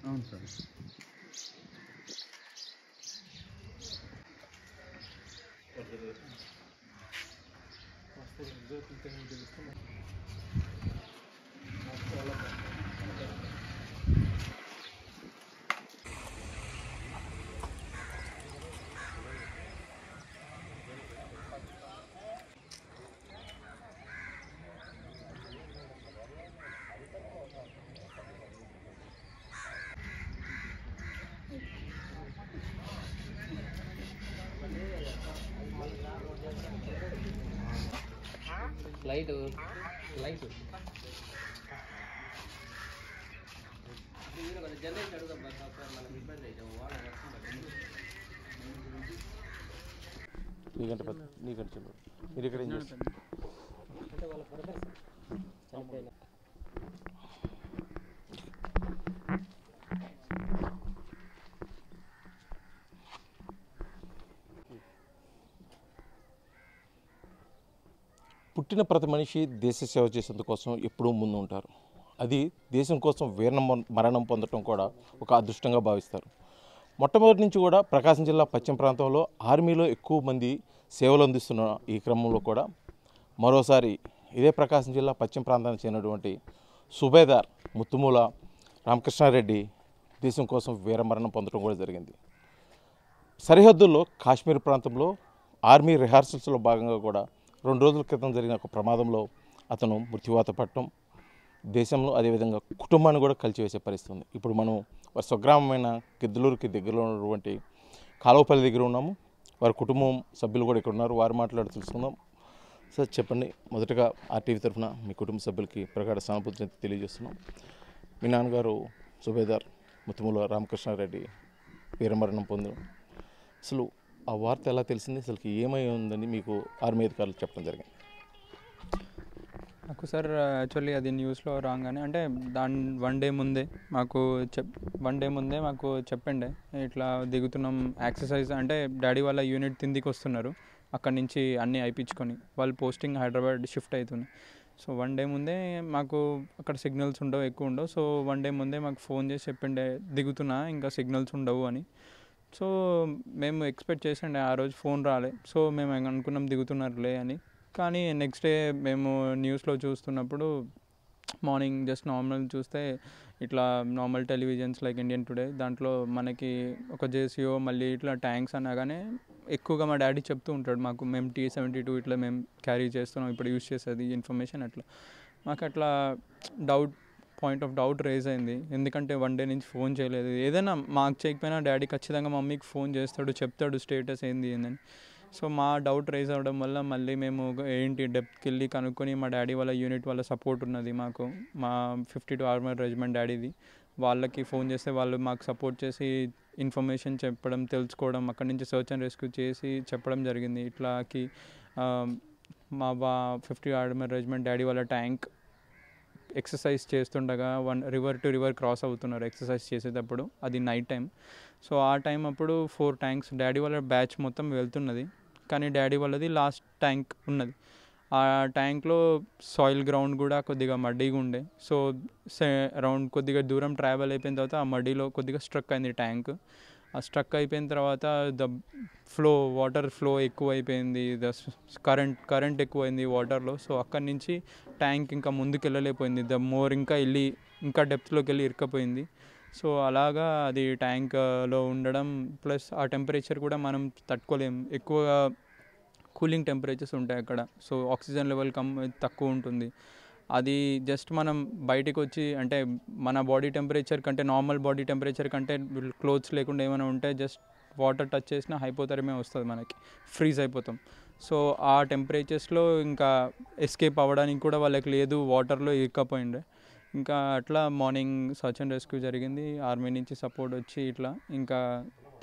అవును sir. Light generation అడుగుదాం sir, మనకి ఇబ్బంది అయితే నీకంటే చెప్పండి మీరు ఇక్కడ ఏం చేస్తారు? అంటే వాళ్ళ బ్రదర్స్ చనిపోయిన పుట్టిన ప్రతి మనిషి దేశ సేవ చేసేందుకోసం ఎప్పుడూ ముందు ఉంటారు. అది దేశం కోసం మరణం పొందడం కూడా ఒక అదృష్టంగా భావిస్తారు. మొట్టమొదటి నుంచి కూడా ప్రకాశం జిల్లా పశ్చిమ ప్రాంతంలో ఆర్మీలో ఎక్కువ మంది సేవలు అందిస్తున్న ఈ క్రమంలో కూడా మరోసారి ఇదే ప్రకాశం జిల్లా పశ్చిమ ప్రాంతానికి చెందినటువంటి సుబేదార్ ముత్తుమూల రామకృష్ణారెడ్డి దేశం కోసం వీరమరణం పొందడం కూడా జరిగింది. సరిహద్దుల్లో కాశ్మీర్ ప్రాంతంలో ఆర్మీ రిహార్సల్స్లో భాగంగా కూడా 2 రోజుల క్రితం జరిగిన ఒక ప్రమాదంలో అతను మృత్యువాత పడటం దేశంలో అదేవిధంగా కుటుంబాన్ని కూడా కలిసివేసే పరిస్థితి ఉంది. ఇప్పుడు మనం వారి స్వగ్రామమైన గిద్దలూరుకి దగ్గరలో ఉన్నటువంటి కాలువపల్లి దగ్గర ఉన్నాము. వారి కుటుంబం సభ్యులు కూడా ఇక్కడ ఉన్నారు, వారి మాట్లాడి తెలుసుకుందాం. సార్ చెప్పండి, మొదటగా ఆర్టీవీ తరఫున మీ కుటుంబ సభ్యులకి ప్రగాఢ సానుభూతిని తెలియజేస్తున్నాం. మీ నాన్నగారు సుబేదార్ ముత్తుమూల రామకృష్ణారెడ్డి వీరమరణం పొందడం, అసలు ఆ వార్త ఎలా తెలిసింది, అసలు ఏమై ఉందని మీకు ఆర్మీ అధికారులు చెప్పడం జరిగింది? నాకు సార్ యాక్చువల్లీ అది న్యూస్లో రాగానే అంటే దాని వన్ డే ముందే మాకు చెప్పిండే ఇట్లా దిగుతున్నాం ఎక్సర్సైజ్ అంటే డాడీ వాళ్ళ యూనిట్ తిందికి వస్తున్నారు, అక్కడి నుంచి అన్నీ అయిపించుకొని వాళ్ళు పోస్టింగ్ హైదరాబాద్ షిఫ్ట్ అవుతుంది. సో వన్ డే ముందే మాకు అక్కడ సిగ్నల్స్ ఉండవు, ఎక్కువ ఉండవు. సో వన్ డే ముందే మాకు ఫోన్ చేసి చెప్పిండే దిగుతున్నా ఇంకా సిగ్నల్స్ ఉండవు అని. సో మేము ఎక్స్పెక్ట్ చేసిండే ఆ రోజు ఫోన్ రాలే. సో మేము అనుకున్నాం దిగుతున్నారులే అని. కానీ నెక్స్ట్ డే మేము న్యూస్లో చూస్తున్నప్పుడు మార్నింగ్ జస్ట్ నార్మల్ చూస్తే ఇట్లా normal televisions like Indian today దాంట్లో మనకి ఒక జేసీఓ మళ్ళీ ఇట్లా ట్యాంక్స్ అనగానే ఎక్కువగా మా డాడీ చెప్తూ ఉంటాడు మాకు, మేము T-72 ఇట్లా మేము క్యారీ చేస్తున్నాం ఇప్పుడు యూజ్ చేసేది ఇన్ఫర్మేషన్. అట్లా మాకు అట్లా పాయింట్ ఆఫ్ డౌట్ రేజ్ అయింది. ఎందుకంటే వన్ డే నుంచి ఫోన్ చేయలేదు. ఏదైనా మాకు చేయకపోయినా డాడీ ఖచ్చితంగా మమ్మీకి ఫోన్ చేస్తాడు, చెప్తాడు స్టేటస్ ఏంది ఏందని. సో మా డౌట్ రేజ్ అవ్వడం వల్ల మళ్ళీ మేము ఏంటి డెప్త్కి వెళ్ళి కనుక్కొని మా డాడీ వాళ్ళ యూనిట్ వాళ్ళ సపోర్ట్ ఉన్నది మాకు, మా 52 ఆర్మర్ రెజిమెంట్ డాడీది, వాళ్ళకి ఫోన్ చేస్తే వాళ్ళు మాకు సపోర్ట్ చేసి ఇన్ఫర్మేషన్ చెప్పడం, తెలుసుకోవడం, అక్కడి నుంచి సర్చ్ అండ్ రెస్క్యూ చేసి చెప్పడం జరిగింది. ఇట్లాకి మా 50 ఆర్మర్ రెజిమెంట్ డాడీ వాళ్ళ ట్యాంక్ ఎక్సర్సైజ్ చేస్తుండగా రివర్ టు రివర్ క్రాస్ అవుతున్నారు ఎక్సర్సైజ్ చేసేటప్పుడు, అది నైట్ టైం. సో ఆ టైం అప్పుడు 4 ట్యాంక్స్ డాడీ వాళ్ళ బ్యాచ్ మొత్తం వెళ్తున్నది, కానీ డాడీ వాళ్ళది లాస్ట్ ట్యాంక్ ఉన్నది. ఆ ట్యాంక్లో సాయిల్ గ్రౌండ్ కూడా కొద్దిగా మడ్డీగా ఉండే. సో అరౌండ్ కొద్దిగా దూరం ట్రావెల్ అయిపోయిన తర్వాత ఆ మడ్డీలో కొద్దిగా స్ట్రక్ అయింది ట్యాంక్. ఆ స్ట్రక్ అయిపోయిన తర్వాత వాటర్ ఫ్లో ఎక్కువ అయిపోయింది, కరెంట్ ఎక్కువైంది వాటర్లో. సో అక్కడి నుంచి ట్యాంక్ ఇంకా ముందుకు వెళ్ళలేకపోయింది, ఇంకా డెప్త్లోకి వెళ్ళి ఇరుక్కపోయింది. సో అలాగా అది ట్యాంక్లో ఉండడం ప్లస్ ఆ టెంపరేచర్ కూడా మనం తట్టుకోలేం, ఎక్కువగా కూలింగ్ టెంపరేచర్స్ ఉంటాయి అక్కడ. సో ఆక్సిజన్ లెవెల్ తక్కువ ఉంటుంది. అది జస్ట్ మనం బయటికి వచ్చి అంటే మన బాడీ టెంపరేచర్ కంటే, నార్మల్ బాడీ టెంపరేచర్ కంటే క్లోత్స్ లేకుండా ఏమైనా ఉంటే జస్ట్ వాటర్ టచ్ చేసినా హైపోథెర్మియా వస్తుంది, మనకి ఫ్రీజ్ అయిపోతాం. సో ఆ టెంపరేచర్స్లో ఇంకా ఎస్కేప్ అవ్వడానికి కూడా వాళ్ళకి లేదు, వాటర్లో ఇరుక్కపోయిండే. ఇంకా అట్లా మార్నింగ్ సర్చ్ అండ్ రెస్క్యూ జరిగింది, ఆర్మీ నుంచి సపోర్ట్ వచ్చి ఇట్లా ఇంకా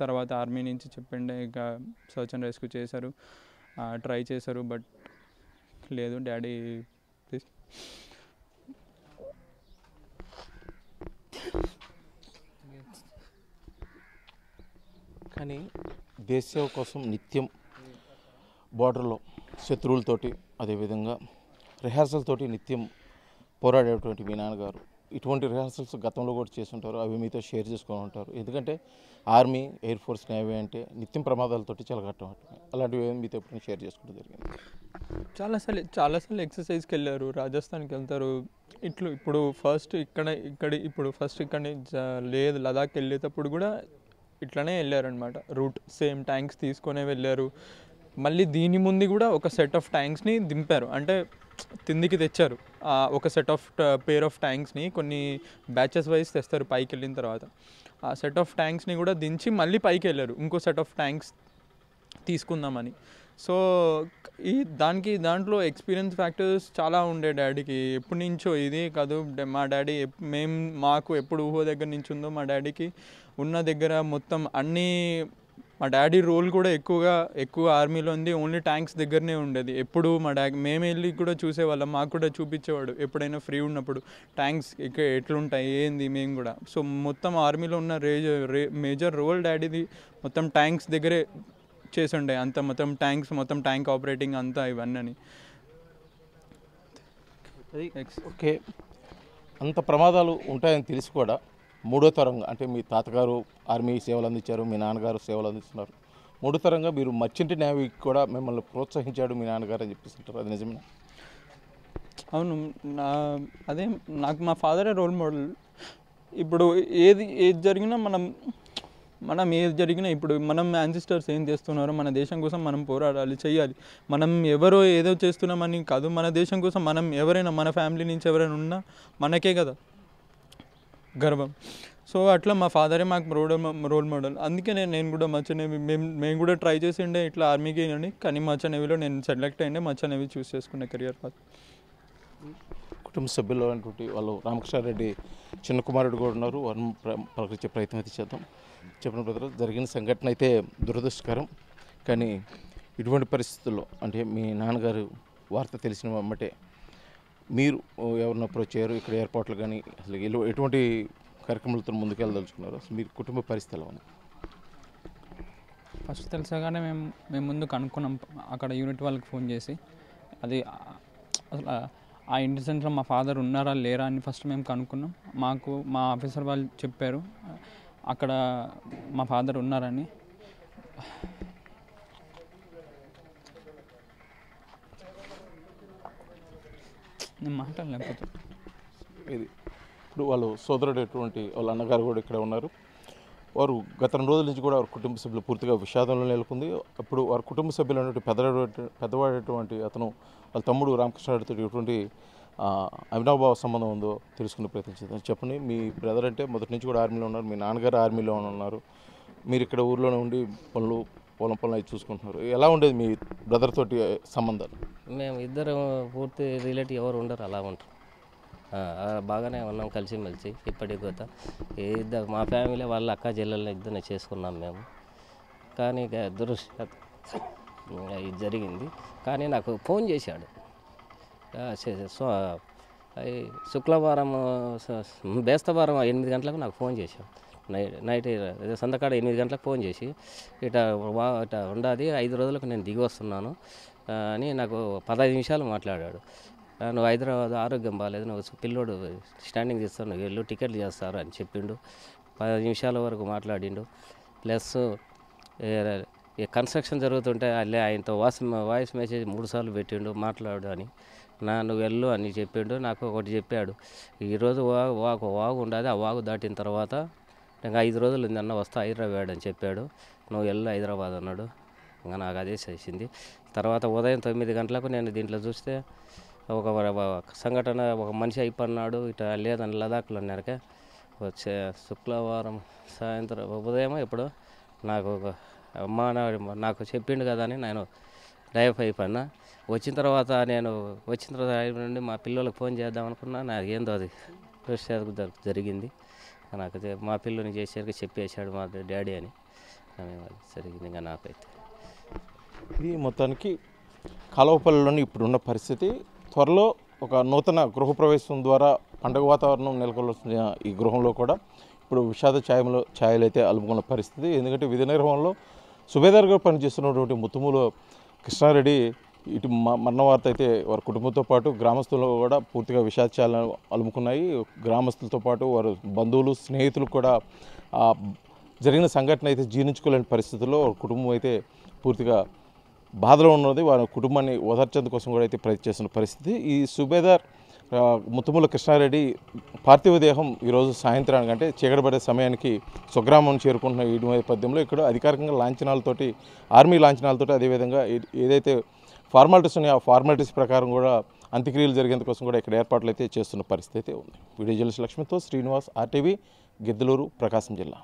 తర్వాత ఆర్మీ నుంచి చెప్పిండే ఇంకా సర్చ్ అండ్ రెస్క్యూ చేశారు, ట్రై చేశారు, బట్ లేదు డాడీ. కానీ దేశ సేవ కోసం నిత్యం బార్డర్లో శత్రువులతోటి అదేవిధంగా రిహార్సల్తోటి నిత్యం పోరాడేటువంటి మీ నాన్నగారు ఇటువంటి రిహార్సల్స్ గతంలో కూడా చేస్తుంటారు, అవి మీతో షేర్ చేసుకొని ఉంటారు. ఎందుకంటే ఆర్మీ, ఎయిర్ ఫోర్స్, నేవీ అంటే నిత్యం ప్రమాదాలతోటి చెలగట్టం అలాంటివి ఏమి మీతో ఎప్పుడైనా షేర్ చేసుకోవడం జరిగింది? చాలాసార్లు ఎక్సర్సైజ్కి వెళ్ళారు, రాజస్థాన్కి వెళ్తారు. ఇప్పుడు ఫస్ట్ ఇక్కడనే లేదు లదాఖ్ వెళ్ళేటప్పుడు కూడా ఇట్లనే వెళ్ళారనమాట. రూట్ సేమ్ ట్యాంక్స్ తీసుకొనే వెళ్ళారు. మళ్ళీ దీని ముందు కూడా ఒక సెట్ ఆఫ్ ట్యాంక్స్ని దింపారు, అంటే కిందికి తెచ్చారు. ఒక సెట్ ఆఫ్ పేర్ ఆఫ్ ట్యాంక్స్ని కొన్ని బ్యాచెస్ వైజ్ తెస్తారు పైకి వెళ్ళిన తర్వాత. ఆ సెట్ ఆఫ్ ట్యాంక్స్ని కూడా దించి మళ్ళీ పైకి వెళ్ళారు ఇంకో సెట్ ఆఫ్ ట్యాంక్స్ తీసుకుందామని. సో దాంట్లో ఎక్స్పీరియన్స్ ఫ్యాక్టర్స్ చాలా ఉండే డాడీకి. ఎప్పటి నుంచో ఇది కాదు, మా డాడీ మాకు ఎప్పుడు ఊహో దగ్గర నుంచి ఉందో మా డాడీకి ఉన్న దగ్గర మొత్తం అన్నీ. మా డాడీ రోల్ కూడా ఎక్కువ ఆర్మీలో ఉంది, ఓన్లీ ట్యాంక్స్ దగ్గరనే ఉండేది. ఎప్పుడు మా డాడీ మేము వెళ్ళి కూడా చూసేవాళ్ళం, మాకు కూడా చూపించేవాడు ఎప్పుడైనా ఫ్రీ ఉన్నప్పుడు ట్యాంక్స్ ఎట్లుంటాయి ఏంది మేము కూడా. సో మొత్తం ఆర్మీలో ఉన్న మేజర్ రోల్ డాడీది మొత్తం ట్యాంక్స్ దగ్గరే చేసిండే, అంత మొత్తం ట్యాంక్ ఆపరేటింగ్ అంతా ఇవన్నీ. ఓకే, అంత ప్రమాదాలు ఉంటాయని తెలిసి కూడా మూడో తరంగా అంటే మీ తాతగారు ఆర్మీ సేవలు అందించారు, మీ నాన్నగారు సేవలు అందిస్తున్నారు. మూడో తరంగా మీరు మర్చెంట్ నేవీకి కూడా మిమ్మల్ని ప్రోత్సహించాడు మీ నాన్నగారు అని చెప్పేస్తుంటారు, అది నిజమే? అవును, నాకు మా ఫాదరే రోల్ మోడల్. ఇప్పుడు ఏది జరిగినా ఇప్పుడు మనం యాన్సిస్టర్స్ ఏం చేస్తున్నారో మన దేశం కోసం మనం పోరాడాలి, చెయ్యాలి. మనం ఎవరో ఏదో చేస్తున్నామని కాదు, మన దేశం కోసం మనం ఎవరైనా మన ఫ్యామిలీ నుంచి ఎవరైనా ఉన్నా మనకే కదా గర్వం. సో అట్లా మా ఫాదరే మాకు రోల్ మోడల్. అందుకే నేను కూడా మచ్చ నేవీ మేము కూడా ట్రై చేసిండే ఇట్లా ఆర్మీకి అని, కానీ మచ్చ నేవీలో నేను సెలెక్ట్ అయ్యిండే, మచ్చ నేవీ చూస్ చేసుకునే కెరియర్ పాత్. కుటుంబ సభ్యులు అనేటువంటి వాళ్ళు రామకృష్ణారెడ్డి చిన్న కుమారుడు కూడా ఉన్నారు, వారిని పలకరించే ప్రయత్నం అయితే చేద్దాం. చెప్పిన బ్రదర్, జరిగిన సంఘటన అయితే దురదృష్టకరం, కానీ ఇటువంటి పరిస్థితుల్లో అంటే మీ నాన్నగారు వార్త తెలిసిన వెంబటే మీరు ఎవరిని అప్రోచ్ చేయరు, ఇక్కడ ఏర్పాట్లు కానీ అసలు ఎటువంటి కార్యక్రమాలతో ముందుకెళ్ళదలుచుకున్నారు? అసలు మీరు కుటుంబ పరిస్థితి ఎలా ఉంది? ఫస్ట్ తెలిసగానే మేము ముందు కనుక్కున్నాం అక్కడ యూనిట్ వాళ్ళకి ఫోన్ చేసి. అది అసలు ఆ ఇన్సిడెంట్లో మా ఫాదర్ ఉన్నారా లేరా అని ఫస్ట్ మేము కనుక్కున్నాం. మా ఆఫీసర్ వాళ్ళు చెప్పారు అక్కడ మా ఫాదర్ ఉన్నారని. నేను మాట్లాడలేకపోతే ఇది ఇప్పుడు వాళ్ళు సోదరుడైనటువంటి వాళ్ళ అన్నగారు కూడా ఇక్కడ ఉన్నారు. వారు గత 2 రోజుల నుంచి కూడా వారి కుటుంబ సభ్యులు పూర్తిగా విషాదంలో నెలకొంది. అప్పుడు వారి కుటుంబ సభ్యులు అనేటువంటి పెద్దవాడేటువంటి అతను వాళ్ళ తమ్ముడు రామకృష్ణారెడ్డితో ఎటువంటి అవినాభావ సంబంధం ఉందో తెలుసుకునే ప్రయత్నించారు. చెప్పండి, మీ బ్రదర్ అంటే మొదటి నుంచి కూడా ఆర్మీలో ఉన్నారు, మీ నాన్నగారు ఆర్మీలో ఉన్నారు, మీరు ఇక్కడ ఊర్లోనే ఉండి పొలం అవి చూసుకుంటున్నారు. ఎలా ఉండేది మీ బ్రదర్ తోటి సంబంధాలు? మేము ఇద్దరం పూర్తి రిలేటివ్ ఎవరు ఉండరు, అలా ఉంటారు. బాగానే ఉన్నాం కలిసిమెలిసి ఇప్పటికి కూడా. ఇద్దరు మా ఫ్యామిలీ వాళ్ళ అక్క చెల్లెల్ని ఇద్దరిని చేసుకున్నాం మేము. కానీ ఇక ఇది జరిగింది. కానీ నాకు ఫోన్ చేశాడు శుక్రవారం బేస్తవారం 8 గంటలకు నాకు ఫోన్ చేశాడు. నైట్ సందకాడ 8 గంటలకు ఫోన్ చేసి ఇట ఉండాది 5 రోజులకు నేను దిగి వస్తున్నాను అని నాకు 15 నిమిషాలు మాట్లాడాడు. నువ్వు హైదరాబాద్ ఆరోగ్యం బాగాలేదు, నువ్వు పిల్లోడు స్టాండింగ్ తీస్తాను, నువ్వు వెళ్ళు టికెట్లు చేస్తారు అని చెప్పిండు. 10 నిమిషాల వరకు మాట్లాడిండు. ప్లస్ కన్స్ట్రక్షన్ జరుగుతుంటే ఆయనతో వాయిస్ మెసేజ్ 3 సార్లు పెట్టిండు మాట్లాడు అని. నువ్వు వెళ్ళు అని చెప్పిండు. నాకు ఒకటి చెప్పాడు, ఈరోజు వాగు ఉండదు, ఆ వాగు దాటిన తర్వాత ఇంకా 5 రోజులు ఉంది అన్న వస్తా హైదరాబాద్ అని చెప్పాడు. నువ్వు వెళ్ళు హైదరాబాద్ అన్నాడు. ఇంకా నాకు అదే చేసింది. తర్వాత ఉదయం 9 గంటలకు నేను దీంట్లో చూస్తే ఒక సంఘటన, ఒక మనిషి అయిపోన్నాడు ఇట్లా లేదని లదాఖ్లో అన్నారకే వచ్చే శుక్రవారం సాయంత్రం ఉదయం ఇప్పుడు నాకు నాకు చెప్పిండు కదా అని నేను డైవ్ అయిపోయినా. వచ్చిన తర్వాత నుండి మా పిల్లలకు ఫోన్ చేద్దాం అనుకున్నా, నాకు ఏందో అది జరిగింది. నాకు మా పిల్లని చేసేసరికి చెప్పేశాడు మా డాడీ అని జరిగింది. ఇంకా నాకైతే ఇది మొత్తానికి కాలువపల్లిలోని ఇప్పుడున్న పరిస్థితి. త్వరలో ఒక నూతన గృహప్రవేశం ద్వారా పండుగ వాతావరణం నెలకొల్సిన ఈ గృహంలో కూడా ఇప్పుడు విషాద ఛాయలు అయితే అలుపుకున్న పరిస్థితి. ఎందుకంటే విధి నిర్వహణలో సుబేదార్గా పనిచేస్తున్నటువంటి ముత్తుమూలు కృష్ణారెడ్డి ఇటు మరణ వార్త అయితే వారి కుటుంబంతో పాటు గ్రామస్తులు కూడా పూర్తిగా విషాదాలను అలుముకున్నాయి. గ్రామస్తులతో పాటు వారి బంధువులు స్నేహితులు కూడా జరిగిన సంఘటన అయితే జీర్ణించుకోలేని పరిస్థితుల్లో కుటుంబం అయితే పూర్తిగా బాధలో ఉన్నది. వారి కుటుంబాన్ని ఓదార్చేందుకు కోసం కూడా అయితే ప్రయత్నం చేస్తున్న పరిస్థితి. ఈ సుబేదార్ ముత్తుముల కృష్ణారెడ్డి పార్థివ దేహం ఈరోజు సాయంత్రానికి అంటే చీకటపడే సమయానికి స్వగ్రామం చేరుకుంటున్న ఈ నేపథ్యంలో ఇక్కడ అధికారికంగా లాంఛనాలతోటి ఆర్మీ లాంఛనాలతోటి అదేవిధంగా ఏదైతే ఫార్మాలిటీస్ ఉన్నాయో ఆ ఫార్మాలిటీస్ ప్రకారం కూడా అంత్యక్రియలు జరిగేందుకోసం కూడా ఇక్కడ ఏర్పాట్లు అయితే చేస్తున్న పరిస్థితి అయితే ఉంది. వీడియో జర్నలిస్ట్ లక్ష్మితో శ్రీనివాస్, RTV, గిద్దలూరు, ప్రకాశం జిల్లా.